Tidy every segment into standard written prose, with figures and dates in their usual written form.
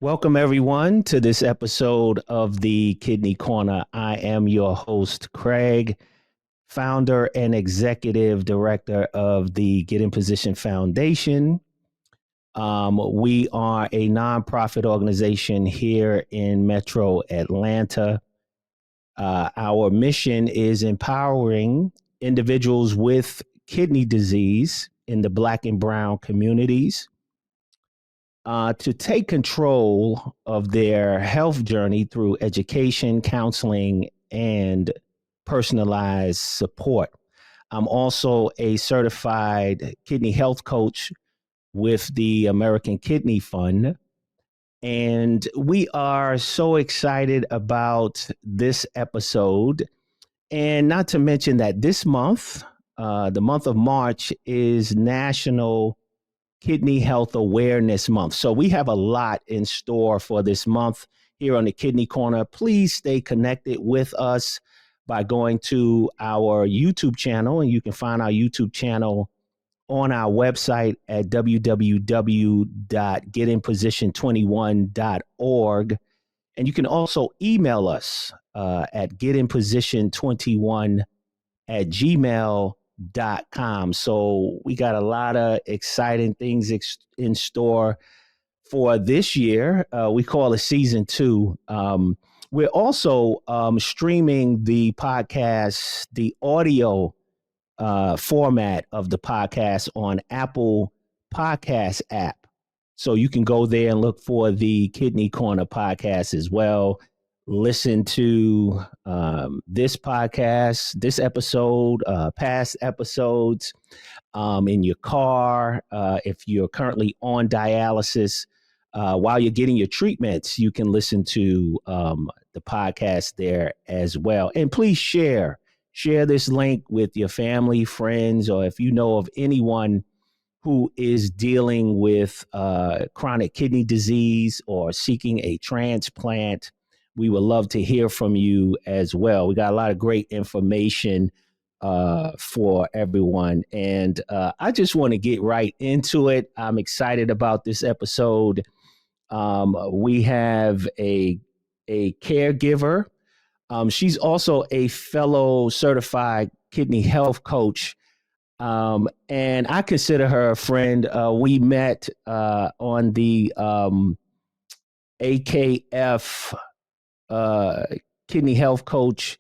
Welcome, everyone, to this episode of the Kidney Korner. I am your host, Craig, founder and executive director of the Get in Position Foundation. We are a nonprofit organization here in Metro Atlanta. Our mission is empowering individuals with kidney disease in the Black and Brown communities to take control of their health journey through education, counseling, and personalized support. I'm also a certified kidney health coach with the American Kidney Fund. And we are so excited about this episode. And not to mention that this month, the month of March, is National Kidney Health Awareness Month. So we have a lot in store for this month here on the Kidney Korner. Please stay connected with us by going to our YouTube channel, and you can find our YouTube channel on our website at www.getinposition21.org. And you can also email us at getinposition21@gmail.com. So we got a lot of exciting things in store for this year. We call it season 2. We're also streaming the podcast, the audio format of the podcast on Apple Podcast app. So you can go there and look for the Kidney Korner podcast as well. Listen to this podcast, this episode, past episodes in your car. If you're currently on dialysis, while you're getting your treatments, you can listen to the podcast there as well. And please share this link with your family, friends, or if you know of anyone who is dealing with chronic kidney disease or seeking a transplant. We would love to hear from you as well. We got a lot of great information for everyone. And I just want to get right into it. I'm excited about this episode. We have a caregiver. She's also a fellow certified kidney health coach. And I consider her a friend. We met on the AKF Kidney Health Coach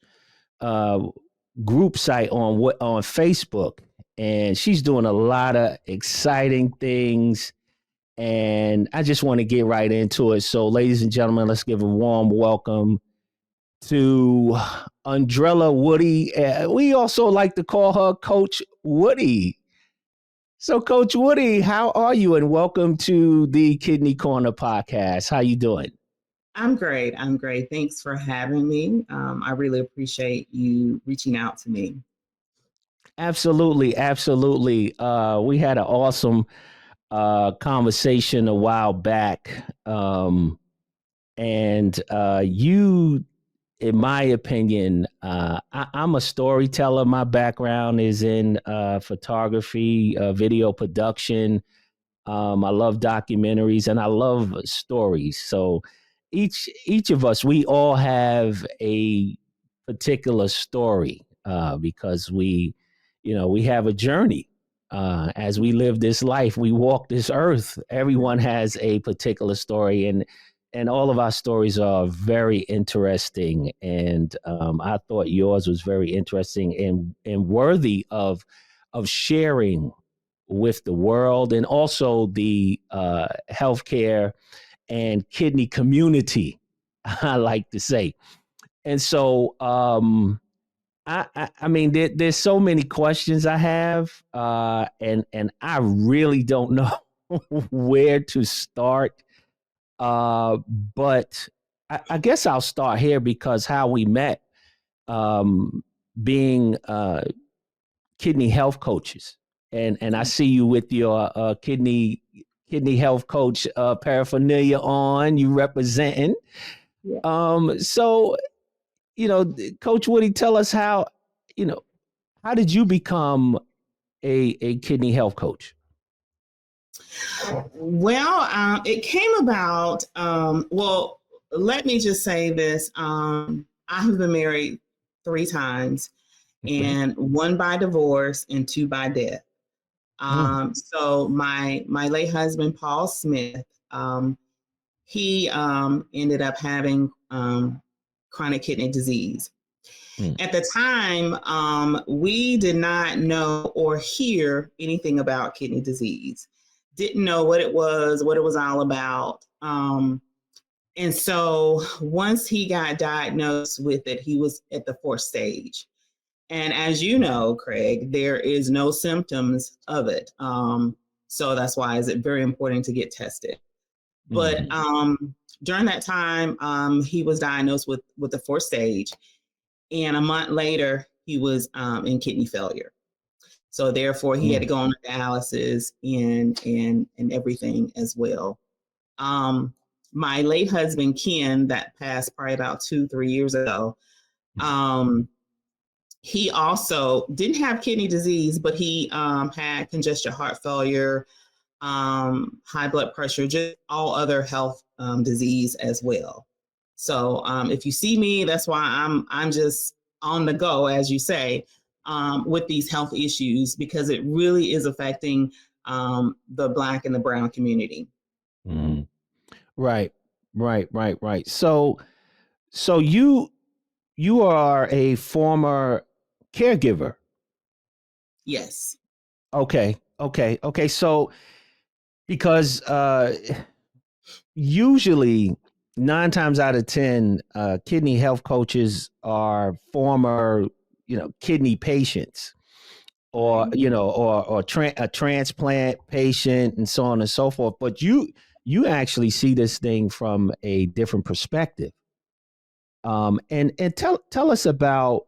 group site on Facebook, and she's doing a lot of exciting things. And I just want to get right into it. So, ladies and gentlemen, let's give a warm welcome to Undrella Woody. We also like to call her Coach Woody. So, Coach Woody, how are you? And welcome to the Kidney Korner Podcast. How you doing? I'm great. Thanks for having me. I really appreciate you reaching out to me. Absolutely. We had an awesome conversation a while back. And you, in my opinion, I'm a storyteller. My background is in photography, video production. I love documentaries and I love stories. So each of us, we all have a particular story because we have a journey. As we live this life, we walk this earth. Everyone has a particular story, and all of our stories are very interesting. And I thought yours was very interesting and worthy of sharing with the world, and also the healthcare and kidney community, I like to say. And so I mean, there's so many questions I have, and I really don't know where to start. But I guess I'll start here because how we met, being kidney health coaches, and I see you with your kidney health coach paraphernalia on, you representing. Yeah. So, Coach Woody, tell us how did you become a kidney health coach? Well, it came about. Well, let me just say this. I have been married 3 times, Okay. and one by divorce and two by death. Mm, So my late husband, Paul Smith, he ended up having chronic kidney disease. mm, At the time, we did not know or hear anything about kidney disease. Didn't know what it was all about. And so once he got diagnosed with it, he was at the 4th stage. And as you know, Craig, there is no symptoms of it. So that's why it's very important to get tested. But mhm, during that time, he was diagnosed with the 4th stage, and a month later, he was in kidney failure. So therefore, he had to mm, go on dialysis and everything as well. Um, my late husband Ken, that passed probably about 2-3 years ago. Um, he also didn't have kidney disease, but he had congestive heart failure, high blood pressure, just all other health disease as well. So if you see me, that's why I'm just on the go, as you say, with these health issues, because it really is affecting the Black and the Brown community. mhm. Right, right. So you are a former caregiver. Yes. Okay. So because usually 9 times out of 10, kidney health coaches are former, kidney patients, or Okay. a transplant patient, and so on and so forth. But you actually see this thing from a different perspective. And tell us about,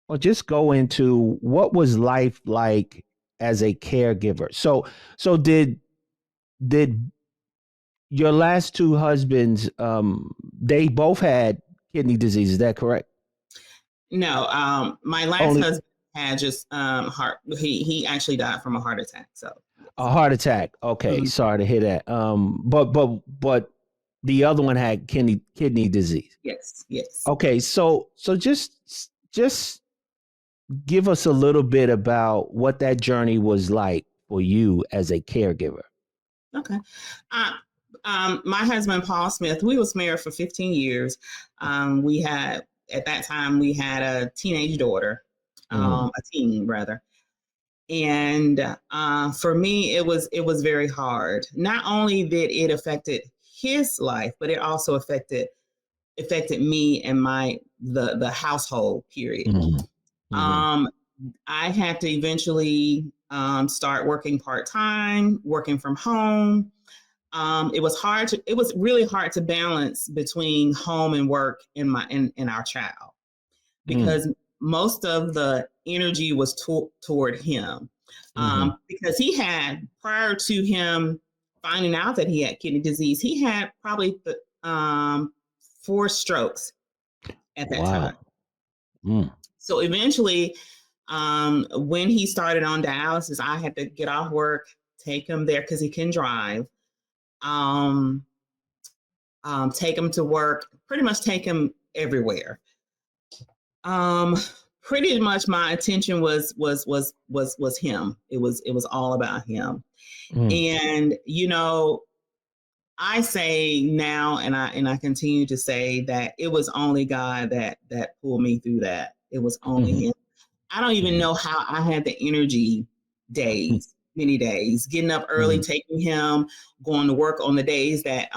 or just go into, what was life like as a caregiver. So did your last two husbands, they both had kidney disease, is that correct? No, my last Only husband had just heart. He actually died from a heart attack. So a heart attack. Okay, mhm. sorry to hear that. But the other one had kidney disease. Yes, yes. Okay, so just give us a little bit about what that journey was like for you as a caregiver. Okay. Uh, my husband, Paul Smith, we was married for 15 years. We had, at that time, we had a teenage daughter, Mm, a teen rather. And for me, it was very hard. Not only did it affected his life, but it also affected me and the household. Period. mhm, mhm, Um, I had to eventually start working part time, working from home. It was really hard to balance between home and work in our child, mm, because most of the energy was toward him, mhm. because he had, prior to him finding out that he had kidney disease, he had probably 4 strokes at that time. Wow. Mm, So eventually, when he started on dialysis, I had to get off work, take him there because he can drive, um, take him to work, pretty much take him everywhere. Um, Pretty much my attention was him. It was all about him. mm, And I say now, and I continue to say that it was only God that pulled me through that. It was only mhm, Him. I don't even mhm, know how I had the energy many days, getting up early, mhm, taking him, going to work on the days that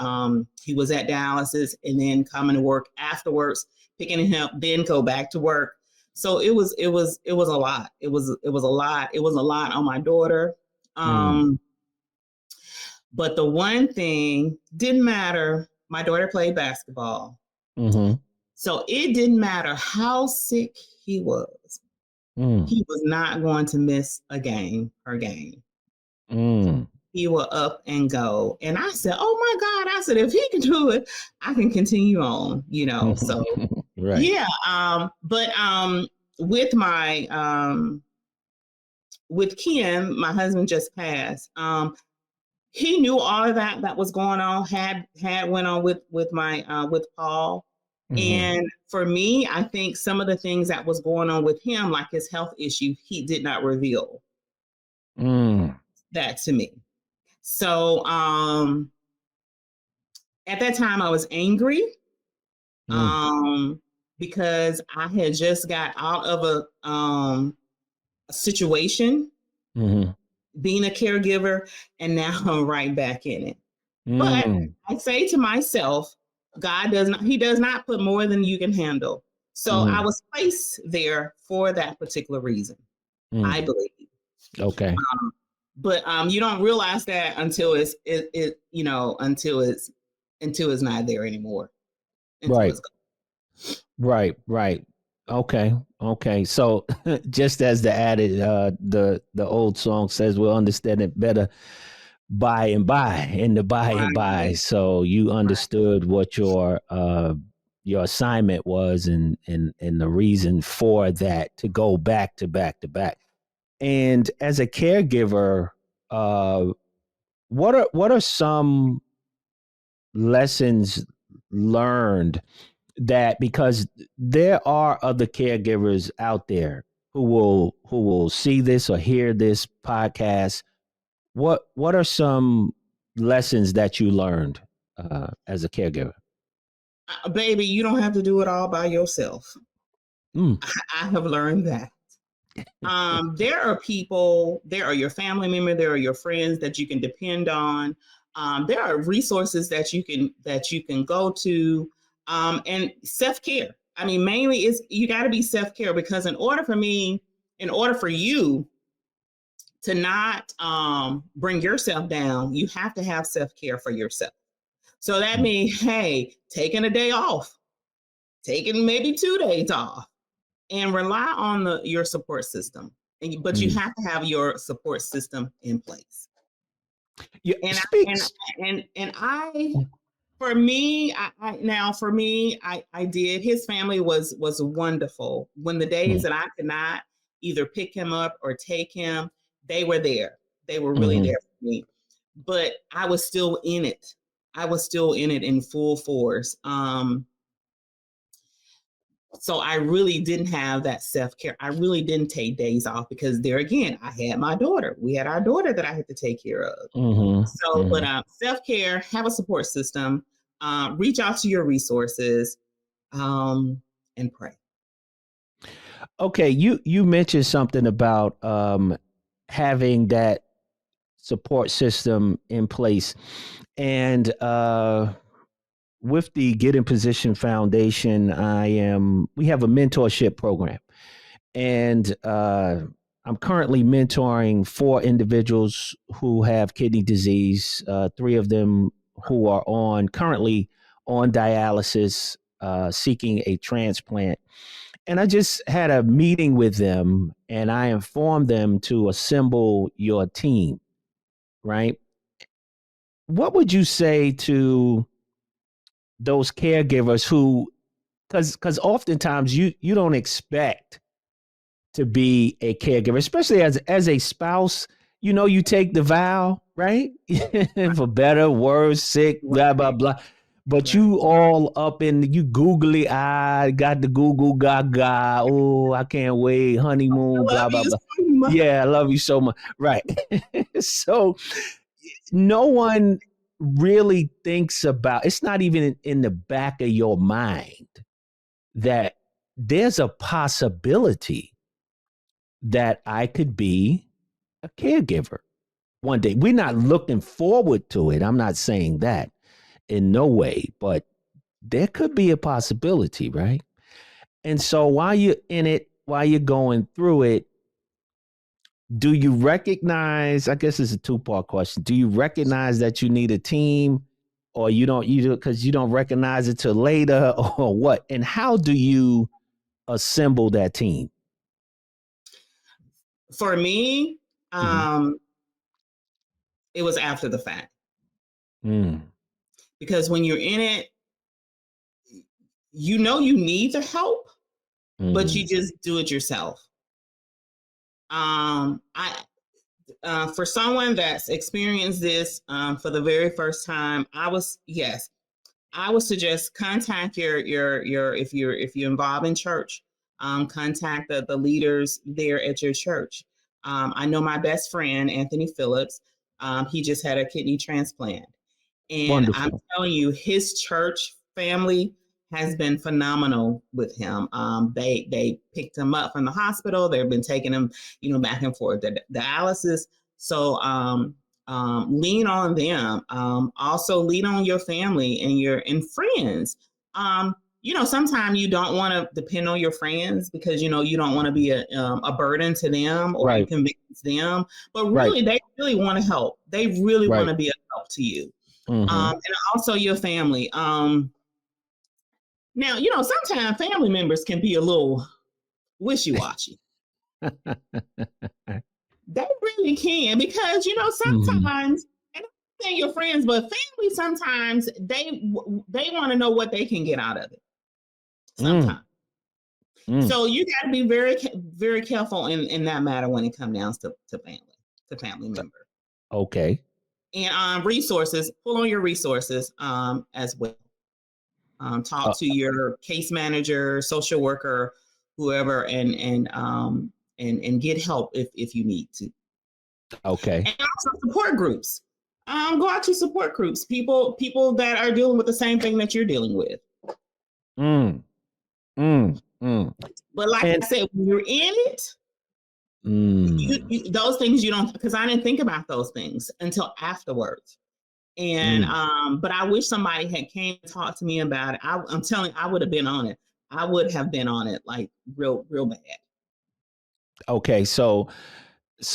he was at dialysis, and then coming to work afterwards, picking him up, then go back to work. So it was a lot. It was a lot. It was a lot on my daughter. mm, Um, but the one thing didn't matter. My daughter played basketball. mhm, So it didn't matter how sick he was. mm, He was not going to miss a game or game. mm. He will up and go. And I said, oh my God. I said, if he can do it, I can continue on. So Right. yeah. But with my with Ken, my husband just passed. he knew all of that was going on, had went on with with Paul. Mm-hmm. And for me, I think some of the things that was going on with him, like his health issue, he did not reveal Mm. that to me. So at that time I was angry Mm. because I had just got out of a situation Mm-hmm. being a caregiver, and now I'm right back in it. But Mm. I say to myself, he does not put more than you can handle. So I Mm. was placed there for that particular reason, I Mm. believe. Okay. But you don't realize that until until it's not there anymore, until Right. it's Right. Right. Okay. Okay. So just as the added the old song says, we'll understand it better by and by, in the by and gone. by. Right, So you right. understood what your assignment was, and the reason for that, to go back to back to back. And as a caregiver, uh what are some lessons learned, that because there are other caregivers out there who will see this or hear this podcast, what are some lessons that you learned as a caregiver? Baby, you don't have to do it all by yourself. Mm. I have learned that. There are people, there are your family member, there are your friends that you can depend on. There are resources that you can go to, and self care. I mean, mainly is you got to be self care, because in order for you to not bring yourself down, you have to have self care for yourself. So that means, hey, taking a day off, taking maybe 2 days off, and rely on your support system. But you Mm. have to have your support system in place. You And speaks. I for me, I did. His family was wonderful. When the days Mm. that I could not either pick him up or take him, they were there. They were really Hmm. there for me. But I was still in it. I was still in it in full force. So I really didn't have that self-care. I really didn't take days off, because there again, I had my daughter. We had our daughter that I had to take care of. Hmm. So, but Hmm. self-care, have a support system, reach out to your resources, and pray. Okay, you mentioned something about having that support system in place, and with the Get in Position Foundation, we have a mentorship program, and I'm currently mentoring 4 individuals who have kidney disease. 3 of them who are currently on dialysis, seeking a transplant. And I just had a meeting with them, and I informed them to assemble your team. Right? What would you say to those caregivers who, because oftentimes you don't expect to be a caregiver, especially as a spouse. You take the vow, right? For better, worse, sick, blah blah Right, blah. But right. you all up in you googly eye, got the Google gaga. Oh, I can't wait, I honeymoon, love blah blah you blah. so much. Yeah, I love you so much. Right. So no one really thinks about, it's not even in the back of your mind that there's a possibility that I could be a caregiver one day. We're not looking forward to it. I'm not saying that in no way, but there could be a possibility, right? And so while you're in it, while you're going through it, do you recognize, I guess it's a two-part question. Do you recognize that you need a team, or because you don't recognize it till later, or what? And how do you assemble that team? For me, Mm-hmm. it was after the fact, Mm. because when you're in it, you know you need the help, but Mm-hmm. you just do it yourself. I For someone that's experienced this for the very first time, I would suggest contact your if you're involved in church, contact the leaders there at your church. I know my best friend Anthony Phillips. He just had a kidney transplant, and I'm Wonderful. telling you, his church family has been phenomenal with him. They picked him up from the hospital. They've been taking him, back and forth to dialysis. So lean on them. Also lean on your family and your friends. Sometimes you don't want to depend on your friends because you don't want to be a burden to them or Right. inconvenience them. But Right. really, they really want to help. They really want Right. to be a help to you. Mm-hmm. And also your family. Now, sometimes family members can be a little wishy-washy. They really can because, Mm-hmm. sometimes, and I'm not saying your friends, but family sometimes they want to know what they can get out of it. Mm. Sometimes. Mm. So you got to be very, very careful in that matter when it comes down to family member. Okay. And resources, pull on your resources as well. Uh, Talk to your case manager, social worker, whoever, and get help if you need to. okay. And also support groups. Go out to support groups. People that are dealing with the same thing that you're dealing with. Mm. Mm. Mm. But like And I said, when you're in it, those things you don't, because I didn't think about those things until afterwards. And mm. but I wish somebody had came and talked to me about it. I'm telling you, I would have been on it. I would have been on it like real bad. Okay. So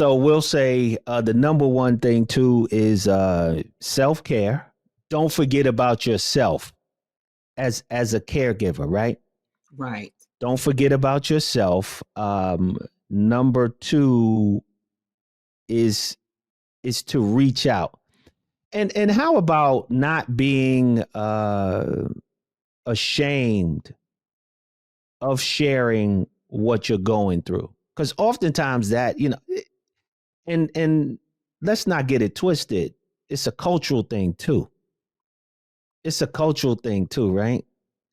we'll say the number one thing too is self-care. Don't forget about yourself as a caregiver, right? Right. Don't forget about yourself. Number two is to reach out. And how about not being ashamed of sharing what you're going through? Because oftentimes that, and let's not get it twisted. It's a cultural thing too. It's a cultural thing too, right?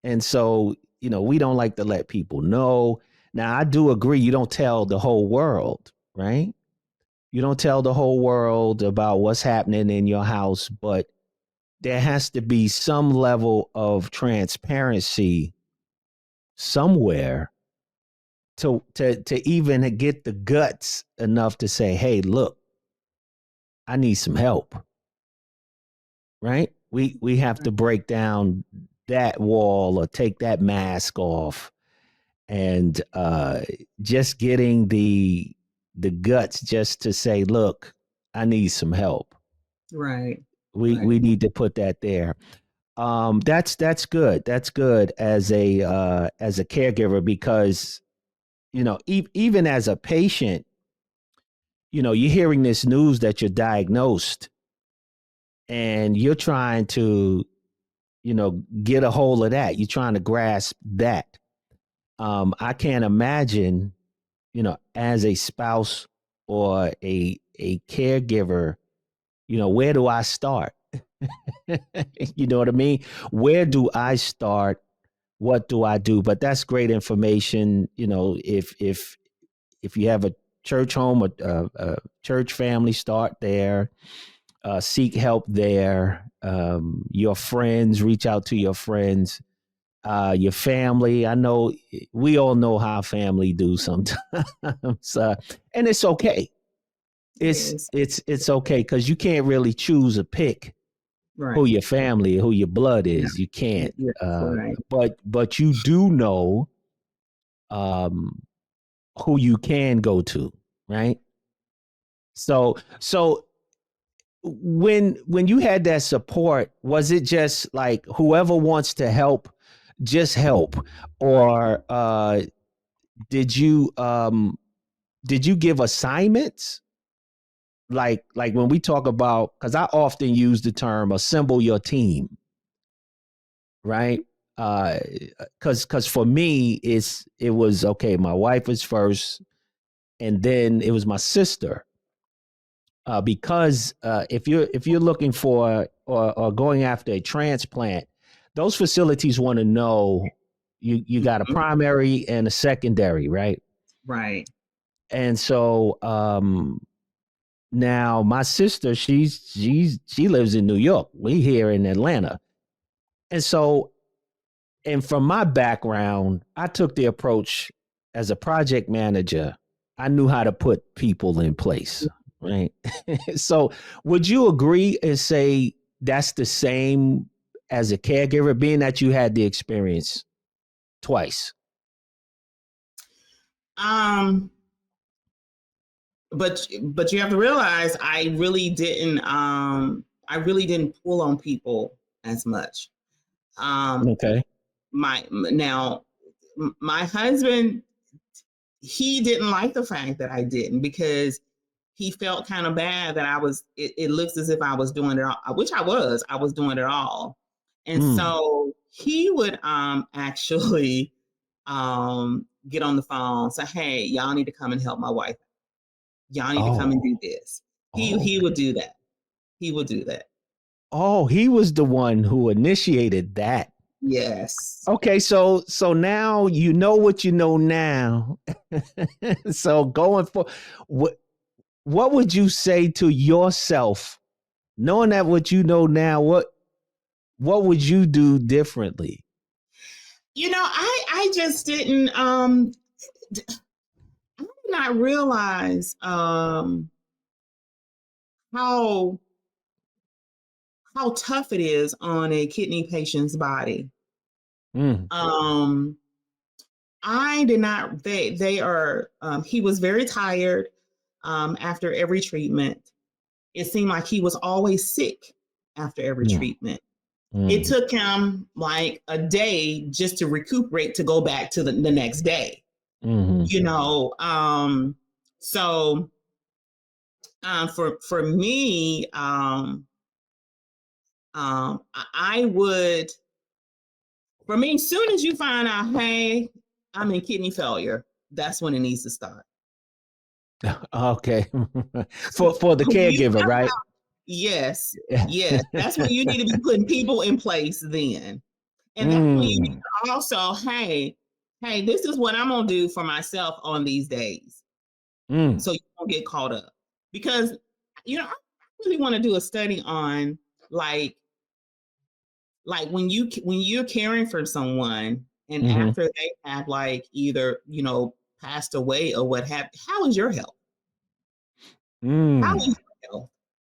And so, we don't like to let people know. Now, I do agree you don't tell the whole world, right? You don't tell the whole world about what's happening in your house, but there has to be some level of transparency somewhere to even get the guts enough to say, "Hey, look, I need some help." Right? We have to break down that wall or take that mask off, and just getting the guts just to say, "Look, I need some help." Right. We need to put that there. That's good. That's good as a caregiver because even as a patient, you're hearing this news that you're diagnosed, and you're trying to get a hold of that. You're trying to grasp that. I can't imagine, as a spouse or a caregiver, where do I start? You know what I mean? Where do I start? What do I do? But that's great information. If you have a church home, a church family, start there. Seek help there. Your friends, reach out to your friends. Your family. I know we all know how family do sometimes, and it's okay. It It's is. it's it's okay because you can't really choose or pick who Right. your family, who your blood Yeah. is. You can't. Yes, right. But you do know um, who you can go to, right? So when you had that support, was it just like whoever wants to help, just help, or did you um, did you give assignments? Like when we talk about, because I often use the term assemble your team, right? Because for me, it was okay. My wife was first, and then it was my sister, because if you're looking for or going after a transplant, those facilities want to know you got a Mhm. primary and a secondary, right? Right. And so now my sister, she lives in New York. We here in Atlanta, and so and from my background, I took the approach as a project manager. I knew how to put people in place, right? So, would you agree and say that's the same as a caregiver, being that you had the experience twice? Um, but you have to realize I really didn't pull on people as much. Um, Okay. my husband, he didn't like the fact that I didn't, because he felt kind of bad that it looks as if I was doing it all, which I was doing it all. And Mm. so he would actually get on the phone, say, hey, y'all need to come and help my wife. Y'all need to come and Oh. do this. Oh. He would do that. He would do that. Oh, he was the one who initiated that. Yes. Okay, so now you know what you know now. So going for what would you say to yourself, knowing that what you know now, what would you do differently? I just didn't I did not realize how tough it is on a kidney patient's body. Mm, Um I did not they are he was very tired after every treatment. It seemed like he was always sick after every mm, treatment. It mm, took him like a day just to recuperate to go back to the next day. mhm, You know, so for me, I would, for me, as soon as you find out, hey, I'm in kidney failure, that's when it needs to start. okay. For the When you caregiver, find right? out, yes, yes, that's when you need to be putting people in place then. And that's when you need Mm, to also, hey, this is what I'm gonna do for myself on these days, mm, so you don't get caught up. Because I really want to do a study on like when you're caring for someone and mhm, after they have like either passed away or what have, how is your health? How is mm, your health?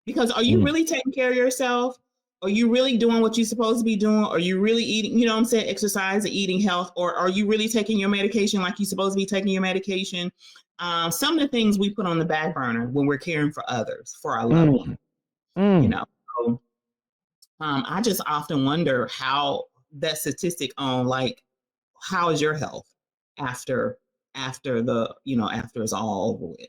Because are you mm, really taking care of yourself? Are you really doing what you're supposed to be doing? Are you really eating, what I'm saying, exercise and eating health? Or are you really taking your medication like you're supposed to be taking your medication? Some of the things we put on the back burner when we're caring for others, for our loved ones, mm, you mm. know. So, I just often wonder how that statistic on like, how is your health after after it's all over with?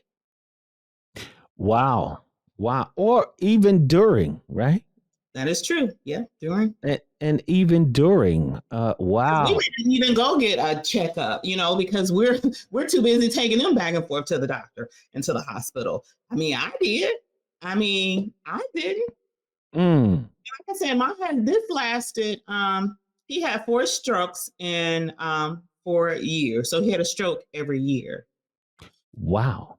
Wow. Wow. Or even during, right? That is true. Yeah, during. And even during. Because we Wow. didn't even go get a checkup, because we're too busy taking them back and forth to the doctor and to the hospital. I mean, I did. I mean, I didn't. Mm, Like I said, my husband, this lasted. He had 4 strokes in 4 years, so he had a stroke every year. wow.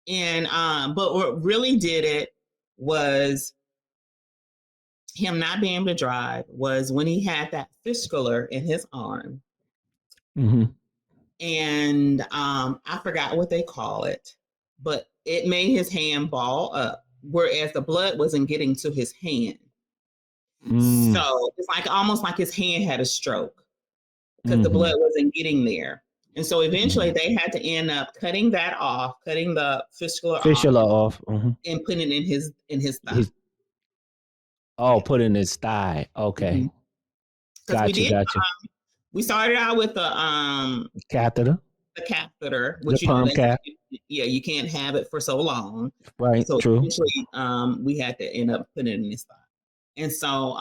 And but what really did it was him not being able to drive. Was when he had that fistula in his arm, Hmm. and I forgot what they call it, but it made his hand ball up, whereas the blood wasn't getting to his hand. Mm, So it's like almost like his hand had a stroke because the hmm. blood wasn't getting there. And so eventually Hmm. they had to end up cutting that off, cutting the fistula off, Fistula off. Hmm. and putting it in his thigh. His Yeah. put in his thigh. Okay. Because Got you. we started out with Catheter, the catheter, the which perm they cap. yeah, you can't have it for so long. Right. So True. eventually we had to end up putting it in his thigh. And so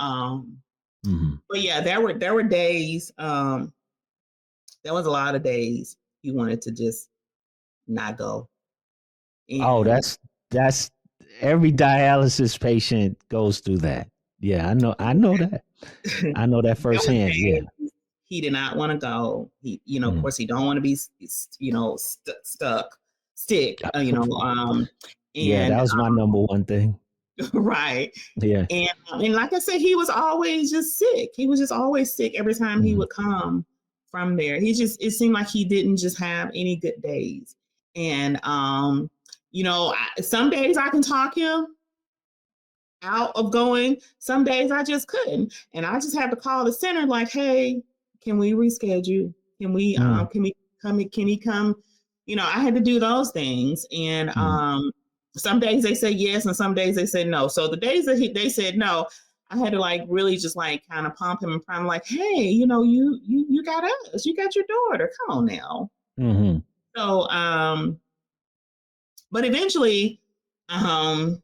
Hmm. but yeah, there were days, there was a lot of days he wanted to just not go. Oh, And that's every dialysis patient goes through that. Yeah, I know that. I know that There were firsthand. Yeah. days he did not want to go. He, of Mm. course, he don't want to be, stick, Yeah, and that was my number one thing. right. Yeah. And like I said, he was always just sick. He was just always sick every time he Mhm. would come from there. It seemed like he didn't just have any good days. And, some days I can talk him out of going. Some days I just couldn't. And I just had to call the center like, hey, can we reschedule? Mm. Can we come, can he come? I had to do those things. And, Mm. some days they say yes, and some days they said no. So the days that they said no, I had to like really just like kind of pump him and prime like, hey, you got us, you got your daughter, come on now. Mhm. So, but eventually, How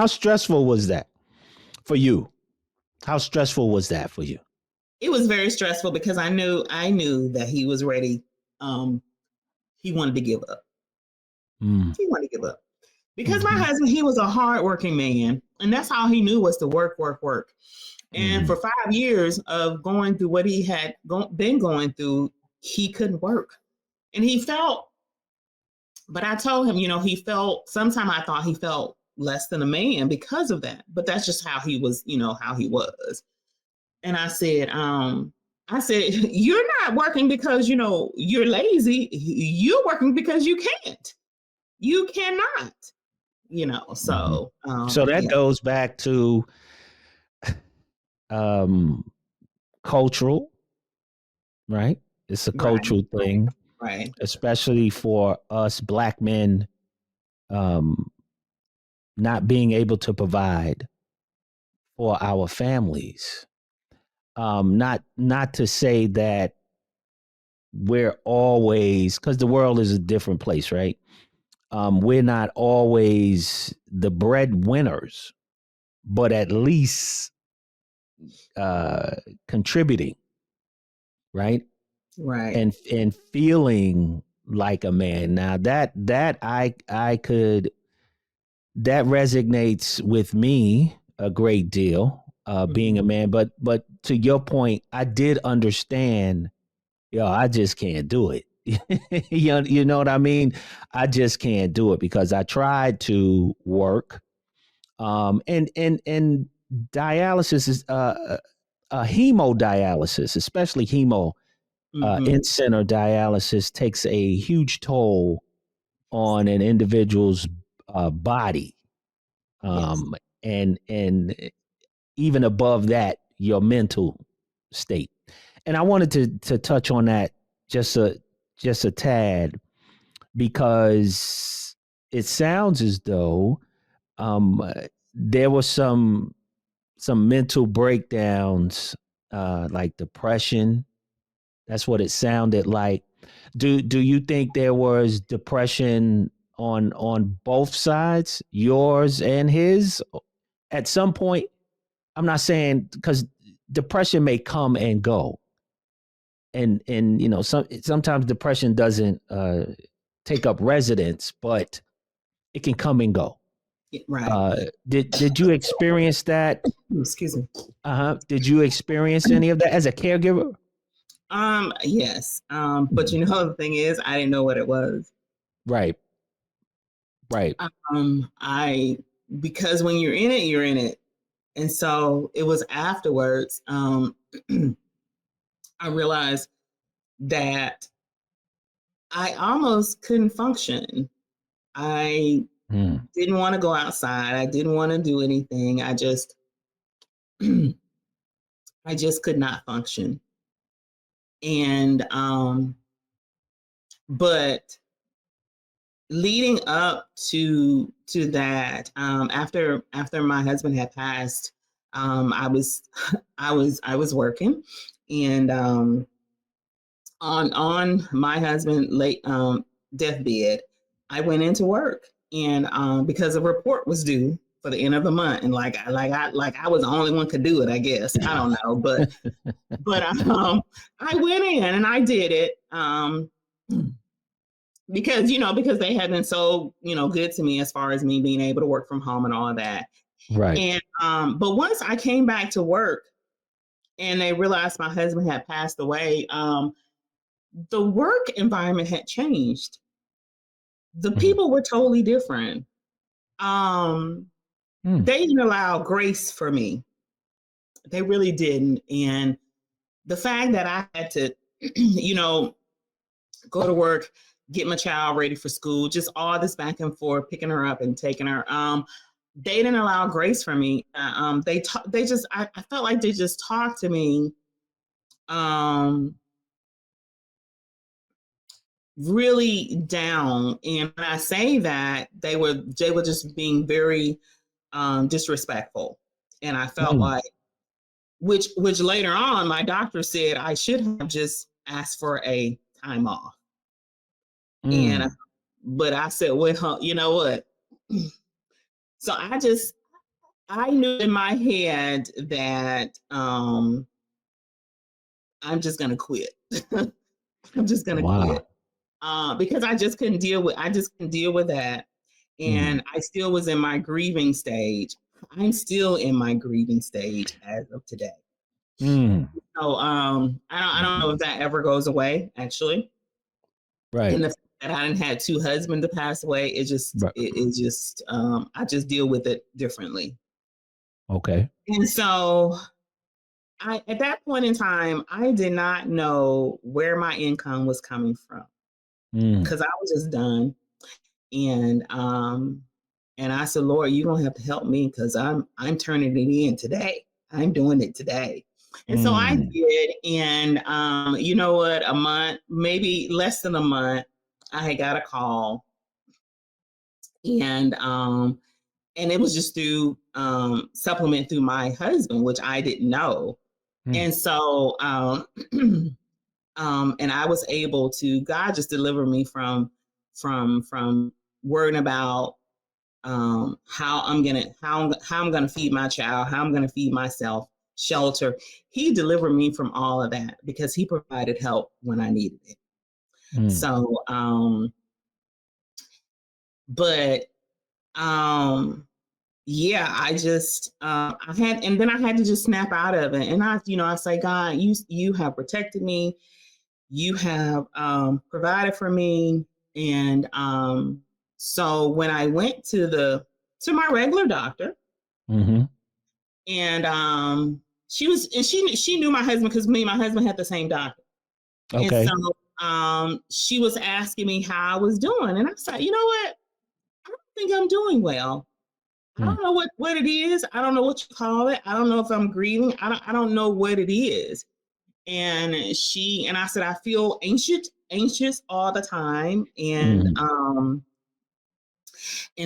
stressful was that for you? How stressful was that for you? it was very stressful because I knew that he was ready. He wanted to give up. Mm. He wanted to give up. Because my Mhm. husband, he was a hardworking man, and that's all he knew was to work, work, work. And Mhm. for 5 years of going through what he had been going through, he couldn't work. And he felt, but I told him, sometimes I thought he felt less than a man because of that. But that's just how he was, how he was. And I said, you're not working because, you're lazy. You're working because you can't. You cannot, Mhm. so So that yeah. goes back to um cultural, right? It's a Right, cultural thing, right, especially for us black men, um, not being able to provide for our families. Not to say that we're always, because the world is a different place, right? We're not always the breadwinners, but at least uh, contributing, right? right. And feeling like a man. Now that I could, that resonates with me a great deal, being a Mhm. man. But to your point, I did understand. Yo, I just can't do it. You know what I mean? I just can't do it because I tried to work. And dialysis is hemodialysis, especially hemo Mhm. in-center dialysis, takes a huge toll on an individual's body, Yes. and even above that, your mental state. And I wanted to touch on that just a tad, because it sounds as though um, there was some mental breakdowns, like depression. That's what it sounded like. Do you think there was depression on both sides, yours and his, at some point? I'm not saying, because depression may come and go, and sometimes depression doesn't take up residence, but it can come and go. Right. Did you experience that? Excuse me. Did you experience any of that as a caregiver? Yes. But the thing is, I didn't know what it was. Right, right. I because when you're in it, you're in it. And so it was afterwards, I realized that I almost couldn't function. I Hmm. didn't want to go outside. I didn't want to do anything. I just could not function. And but leading up to that, after my husband had passed, I was I was working, and on my husband late deathbed, I went into work, and because a report was due for the end of the month, and like I was the only one could do it, I guess. I don't know, but I went in and I did it. because they had been so, good to me as far as me being able to work from home and all that. Right. And but once I came back to work and they realized my husband had passed away, the work environment had changed. The people were totally different. They didn't allow grace for me. They really didn't. And the fact that I had to, go to work, get my child ready for school, just all this back and forth, picking her up and taking her. They didn't allow grace for me. I felt like they just talked to me really down. And when I say that, they were just being very disrespectful. And I felt like, which later on, my doctor said I should have just asked for a time off. But I said, well, you know what? So I knew in my head that I'm just gonna quit. I'm just gonna quit because I just couldn't deal with that, and I still was in my grieving stage. I'm still in my grieving stage as of today. So I don't know if that ever goes away. Actually, right. And the fact that I didn't have two husbands to pass away, I just deal with it differently. Okay. And so at that point in time, I did not know where my income was coming from because I was just done. And I said, Lord, you're gonna have to help me because I'm turning it in today. I'm doing it today. And so I did. And you know what? A month, maybe less than a month, I had got a call. And it was just through supplement through my husband, which I didn't know. And so and I was able to, God just delivered me from worrying about how I'm gonna feed my child, how I'm gonna feed myself, shelter. He delivered me from all of that because he provided help when I needed it. So yeah, I just I had to just snap out of it. And I say, God, you have protected me, you have provided for me. And so when I went to my regular doctor, and she knew my husband because me and my husband had the same doctor. Okay. And so she was asking me how I was doing, and I said, you know what? I don't think I'm doing well. I don't know what it is. I don't know what you call it. I don't know if I'm grieving. I don't know what it is. And I said, I feel anxious all the time. And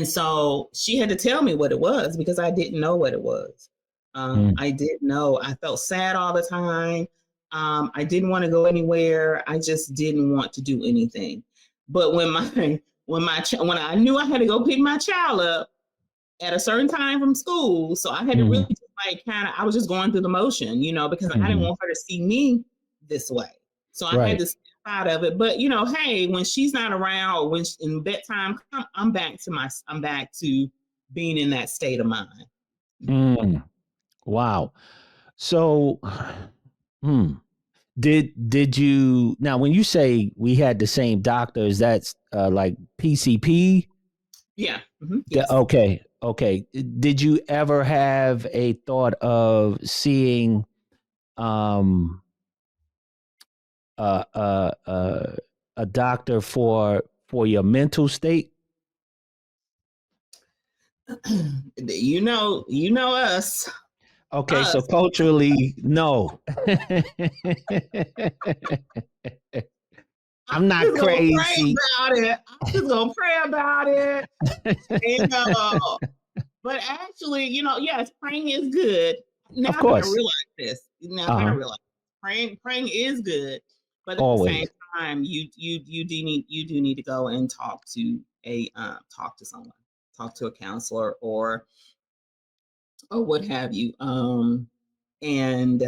so she had to tell me what it was because I didn't know what it was. I didn't know. I felt sad all the time. I didn't want to go anywhere. I just didn't want to do anything. But when I knew I had to go pick my child up at a certain time from school, so I had to really I was just going through the motion, because I didn't want her to see me this way. So I had to step out of it. But hey, when she's not around, or when in bedtime, I'm back to being in that state of mind. Wow. So, did you, now when you say we had the same doctors, that's like PCP? Yeah. Yes. Okay. Did you ever have a thought of seeing a doctor for your mental state? You know us. Okay, so culturally, no. I'm not crazy. I'm just gonna pray about it. But actually, yes, praying is good. Now of course. I realize this. Now I realize praying is good, but at Always. the same time, you do need to go and talk to someone, talk to a counselor or what have you. And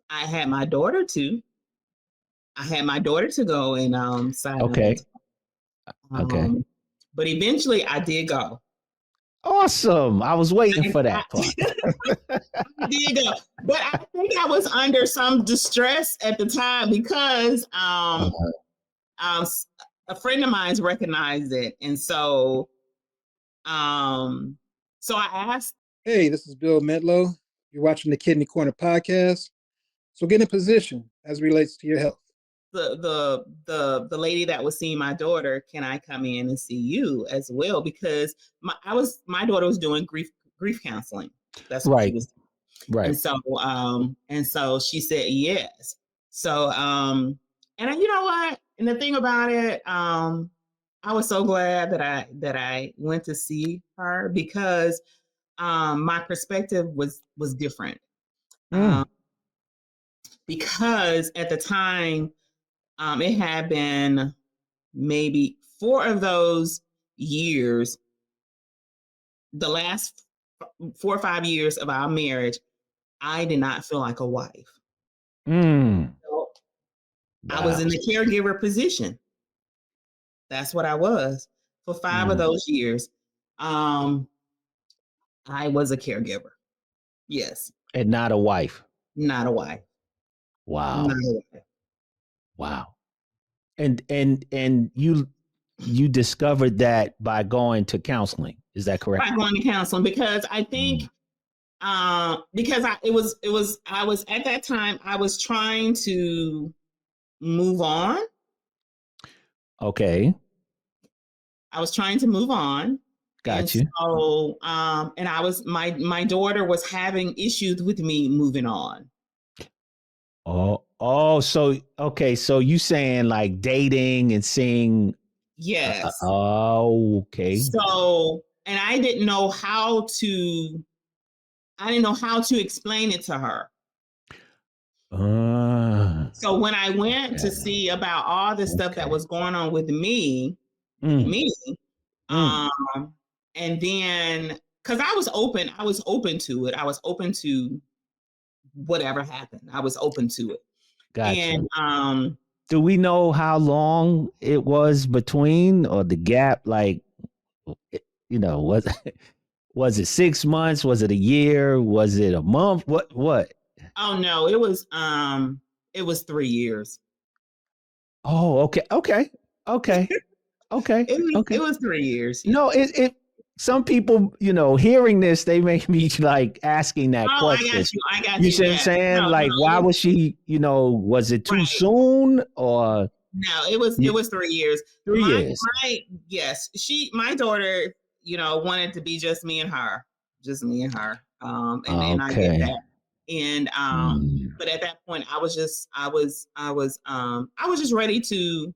I had my daughter to go and sign up. Okay. But eventually I did go. Awesome. I was waiting for I, that part. I did go. But I think I was under some distress at the time because um, a friend of mine recognized it. And so I asked. Hey, this is Bill Metlow. You're watching the Kidney Korner Podcast. So get in position as it relates to your health. The lady that was seeing my daughter, can I come in and see you as well? Because my daughter was doing grief counseling. That's what she was doing. Right. And so she said yes. So and you know what? And the thing about it, I was so glad that I went to see her because my perspective was different. Because at the time, it had been maybe 4 of those years, the last 4 or 5 years of our marriage, I did not feel like a wife. So I was in the caregiver position. That's what I was for 5 of those years. I was a caregiver. Yes. And not a wife. Not a wife. Wow. Not a wife. Wow. And you discovered that by going to counseling. Is that correct? By going to counseling, because I think because I was at that time I was trying to move on. Okay. I was trying to move on. Got you. So and I was my daughter was having issues with me moving on. So okay, so you saying like dating and seeing. Yes. Okay. So, and I didn't know how to explain it to her. So when I went to see about all the stuff that was going on with me, and then because I was open to it. I was open to whatever happened. I was open to it. Gotcha. And do we know how long it was between, or the gap? Like, was it 6 months? Was it a year? Was it a month? What? Oh no, it was 3 years. Oh, okay. It was 3 years. Yeah. No, it some people, hearing this, they make me like asking that question. I got you. You see what I'm saying? Why was she, was it too soon, or? No, it was 3 years. 3 years. My daughter, wanted to be just me and her. And I get that. And but at that point I was just ready to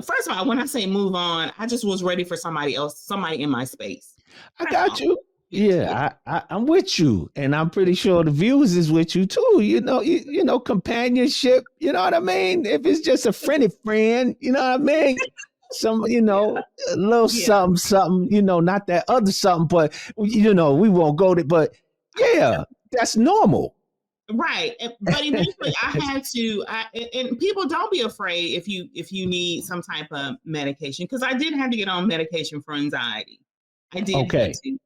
first of all, when I say move on, I just was ready for somebody in my space. I got you. Yeah, I'm with you, and I'm pretty sure the viewers is with you too. Companionship. You know what I mean? If it's just a friend, you know what I mean? Some, a little something, not that other something, but we won't go to. But yeah, that's normal. Right. But eventually I had to, and people, don't be afraid if you need some type of medication, because I did have to get on medication for anxiety. I did have to,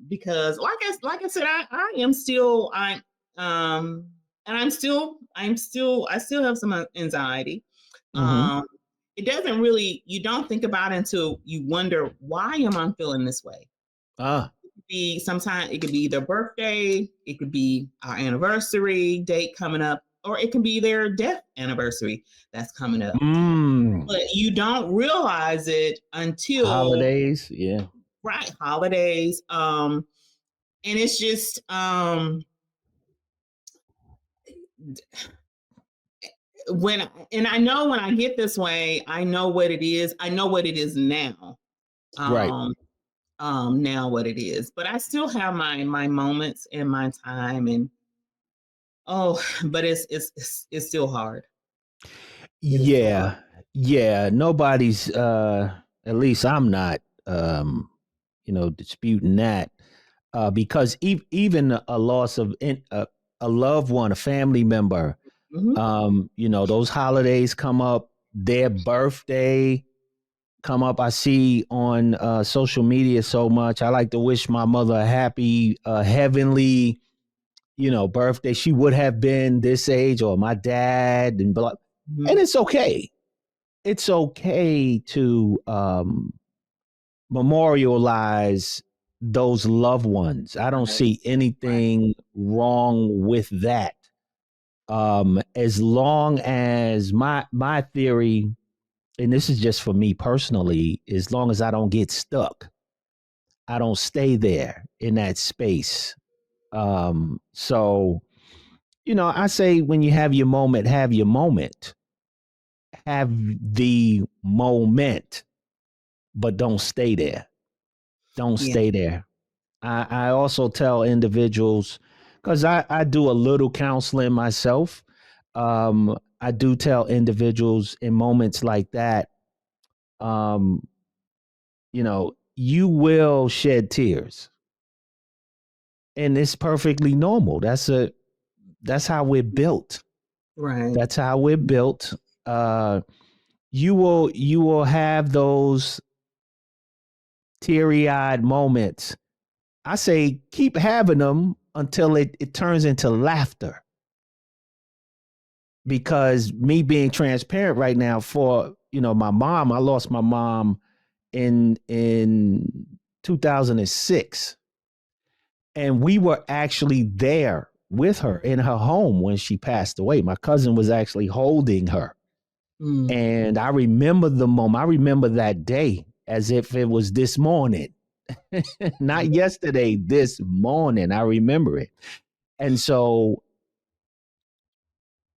because like I said, I am still, and I still have some anxiety. It doesn't really, you don't think about it until you wonder, why am I feeling this way? Sometimes it could be their birthday, it could be our anniversary date coming up, or it can be their death anniversary that's coming up. But you don't realize it until holidays. Yeah. Right. Holidays. And it's just I know when I get this way, I know what it is. I know what it is now. Right. Now what it is, but I still have my moments and my time, and but it's still hard. Yeah. Nobody's at least I'm not disputing that, because even a loss of a loved one, a family member, Mm-hmm. Those holidays come up, their birthday come up. I see on social media so much. I like to wish my mother a happy, heavenly, birthday. She would have been this age, or my dad, and blah. Mm-hmm. And it's okay. It's okay to memorialize those loved ones. I don't see anything wrong with that. As long as my theory, and this is just for me personally, as long as I don't get stuck, I don't stay there in that space. So, I say when you have your moment, have your moment. Have the moment, but don't stay there. Don't Yeah. stay there. I also tell individuals, because I do a little counseling myself. I do tell individuals in moments like that, um, you will shed tears. And it's perfectly normal. That's how we're built. Right. That's how we're built. You will have those teary-eyed moments. I say keep having them until it turns into laughter. Because me being transparent right now, for my mom, I lost my mom in 2006, and we were actually there with her in her home when she passed away. My cousin was actually holding her. And I remember the moment. I remember that day as if it was this morning. Not yesterday, this morning. I remember it. And so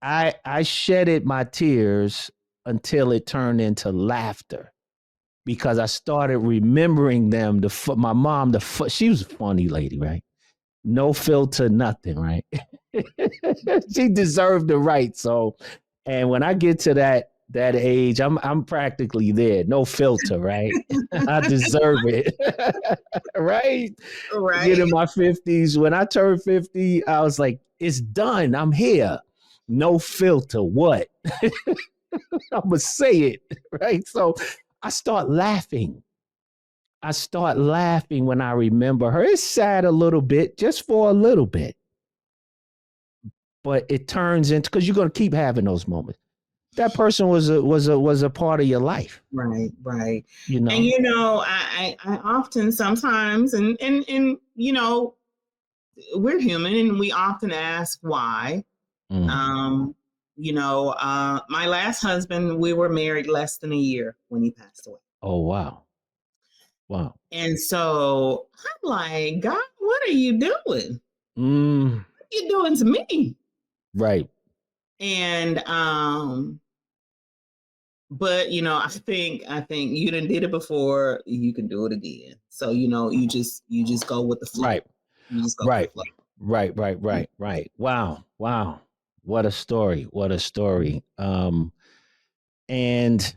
I shedded my tears until it turned into laughter, because I started remembering them. My mom, she was a funny lady, right? No filter, nothing, right? She deserved the right. So, and when I get to that age, I'm practically there. No filter, right? I deserve it. Right? Right. Get in my 50s. When I turned 50, I was like, it's done. I'm here. No filter. What? I'm gonna say it, right? So I start laughing. When I remember her. It's sad a little bit, just for a little bit, but it turns into, because you're gonna keep having those moments. That person was a part of your life. Right. And I often sometimes and we're human and we often ask why. Mm. My last husband, we were married less than a year when he passed away. Oh, wow. And so I'm like, God, what are you doing? Mm. What are you doing to me? Right. And but I think you done did it before, you can do it again. So you just go with the flow. Right. You just go Right. with the flow. Right. Wow. What a story. And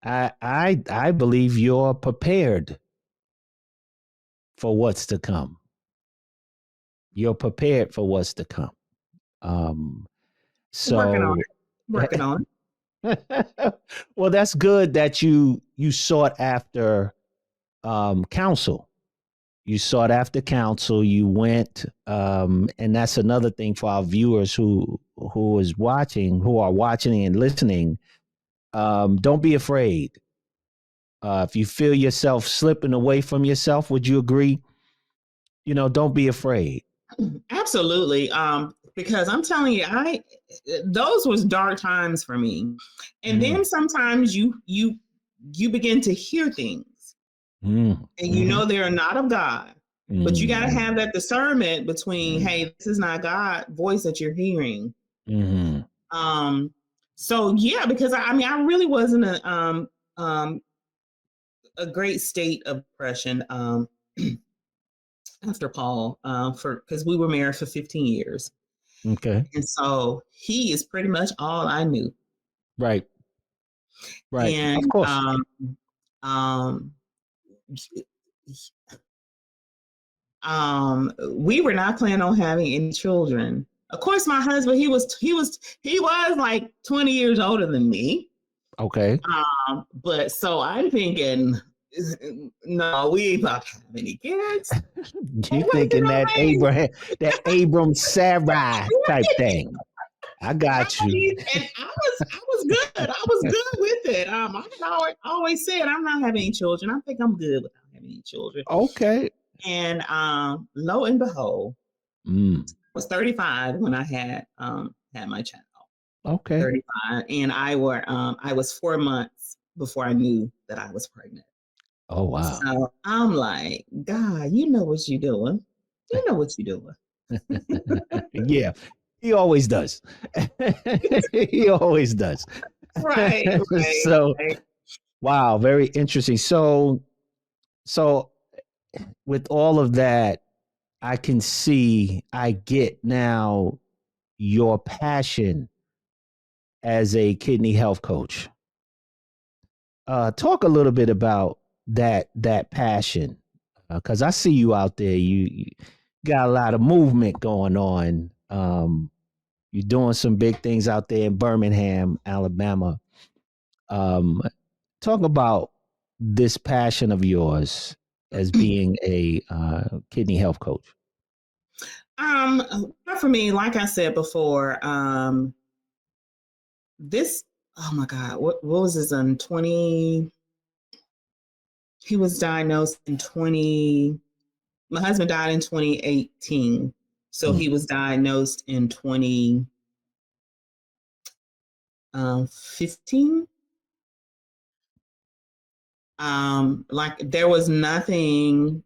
I believe you're prepared for what's to come. You're prepared for what's to come. So Working on it. well, that's good that you sought after counsel. You sought after counsel. You went, and that's another thing for our viewers who are watching and listening. Don't be afraid. If you feel yourself slipping away from yourself, would you agree? Don't be afraid. Absolutely. Because I'm telling you, those was dark times for me. And then sometimes you begin to hear things, and they're not of God. But you got to have that discernment between, hey, this is not God voice that you're hearing. So yeah, because I really was in a great state of depression after Paul, because we were married for 15 years. Okay. And so he is pretty much all I knew. Right. And of course. We were not planning on having any children. Of course, my husband, he was like 20 years older than me. Okay. But so I'm thinking, no, we ain't about to have any kids. You thinking that Abram Sarai type thing. I got you. And I was good. I was good with it. I always said I'm not having any children. I think I'm good without having any children. Okay. And lo and behold, I was 35 when I had my child. Okay. 35, and I was 4 months before I knew that I was pregnant. Oh wow. So I'm like, God, you know what you're doing. You know what you're doing. Yeah. He always does. He always does. Right. So, wow, very interesting. So with all of that, I get now your passion as a kidney health coach. Talk a little bit about that passion, because I see you out there. You got a lot of movement going on. You're doing some big things out there in Birmingham, Alabama. Talk about this passion of yours as being a kidney health coach. For me, like I said before, this, oh my God, what was this in 20? He was diagnosed in 20. My husband died in 2018. So he was diagnosed in 2015. Like there was nothing,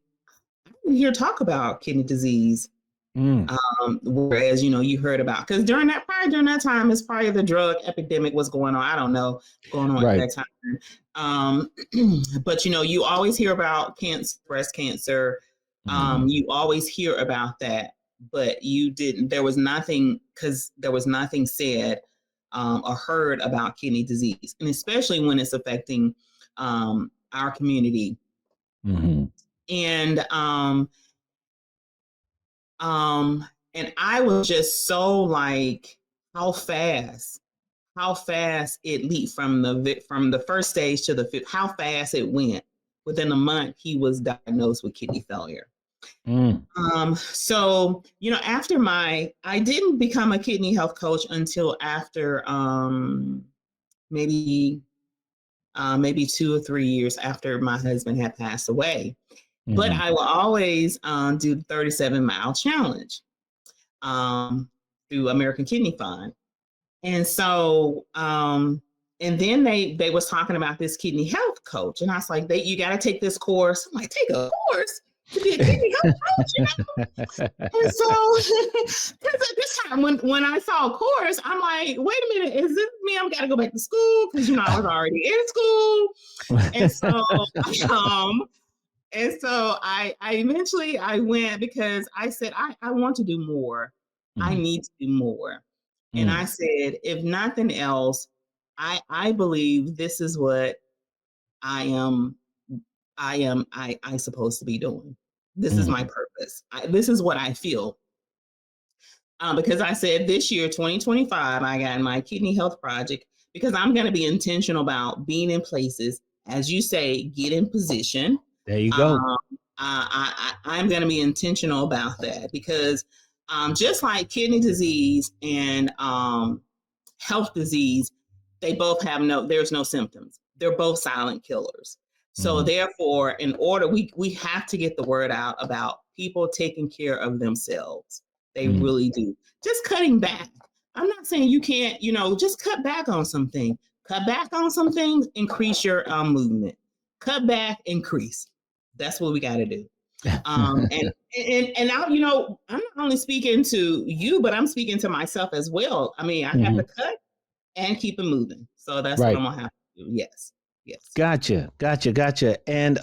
I didn't hear talk about kidney disease. Whereas, you heard about, because during that time, it's probably the drug epidemic was going on. I don't know, going on at that time. But you always hear about cancer, breast cancer. You always hear about that, but there was nothing said or heard about kidney disease, and especially when it's affecting our community. And I was just so like, how fast it leaped from the first stage to the fifth, how fast it went. Within a month, he was diagnosed with kidney failure. So, after I didn't become a kidney health coach until after maybe 2 or 3 years after my husband had passed away. But I will always do the 37-mile challenge through American Kidney Fund. And so, and then they was talking about this kidney health coach. And I was like, you got to take this course. I'm like, take a course to be a kidney health coach? And so, because at this time, when I saw a course, I'm like, wait a minute, is this me? I've got to go back to school? Because, I was already in school. And so, I eventually went, because I said, I want to do more. I need to do more. And I said, if nothing else, I believe this is what I supposed to be doing. This is my purpose. This is what I feel. Because I said this year, 2025, I got my kidney health project, because I'm going to be intentional about being in places, as you say, get in position. There you go. I'm going to be intentional about that, because just like kidney disease and health disease, they both have there's no symptoms. They're both silent killers. So therefore, in order, we have to get the word out about people taking care of themselves. They really do. Just cutting back. I'm not saying you can't, just cut back on something. Cut back on some things, increase your movement. Cut back, increase. That's what we got to do. And now, I'm not only speaking to you, but I'm speaking to myself as well. I mean, I have to cut and keep it moving. So that's what I'm gonna have to do. Yes. Gotcha. And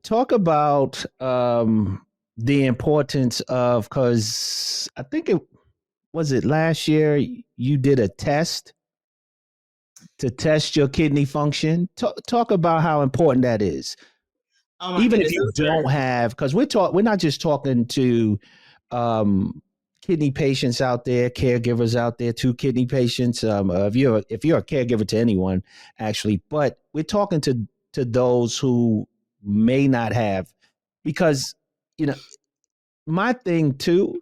talk about the importance of, because I think it last year you did a test to test your kidney function. Talk about how important that is. Even if you don't have, because we're not just talking to kidney patients out there, caregivers out there, to kidney patients. If you're a caregiver to anyone, actually, but we're talking to those who may not have, because my thing too